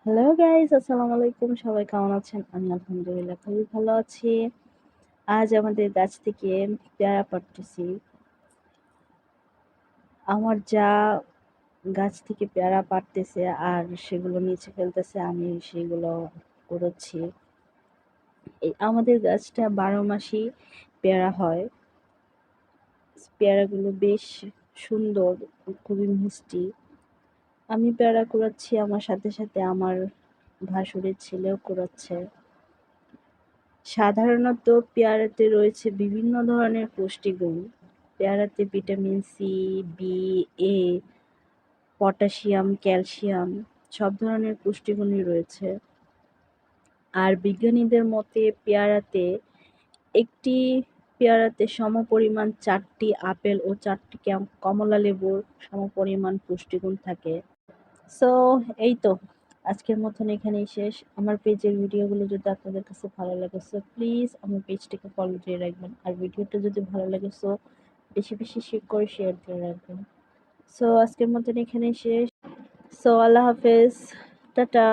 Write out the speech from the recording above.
Hello guys, আসসালামু আলাইকুম। সবাই কেমন আছেন? আমি আলহামদুলিল্লাহ খুবই ভালো আছি। আজ আমাদের গাছ থেকে পেয়ারা পাড়তেছি। আমার যা গাছ থেকে পেয়ারা পাড়তেছে আর সেগুলো নিচে ফেলতেছে, আমি সেগুলো কুড়োচ্ছি। আমাদের গাছটা 12 মাসই পেয়ারা হয়। পেয়ারাগুলো বেশ সুন্দর, খুবই মিষ্টি। আমি পেয়ারা কুড়াচ্ছি, আমার সাথে সাথে আমার ভাসুরের ছেলেও কুড়াচ্ছে। সাধারণত পেয়ারাতে রয়েছে বিভিন্ন ধরনের পুষ্টিগুণ। পেয়ারাতে ভিটামিন সি, বি, এ, পটাশিয়াম, ক্যালসিয়াম সব ধরনের পুষ্টিগুণই রয়েছে। আর বিজ্ঞানীদের মতে একটি পেয়ারাতে সমপরিমাণ 4টি আপেল ও 4টি কমলা লেবুর সমপরিমাণ পুষ্টিগুণ থাকে। সো এই তো, আজকের মতন এখানেই শেষ। আমার পেজের ভিডিওগুলো যদি আপনাদের কাছে ভালো লাগে, সো প্লিজ আমার পেজটিকে ফলো দিয়ে রাখবেন। আর ভিডিওটা যদি ভালো লাগে, সো বেশি বেশি শেয়ার দিয়ে রাখবেন। সো আজকের মতন এখানেই শেষ। সো আল্লাহ হাফেজ, টাটা।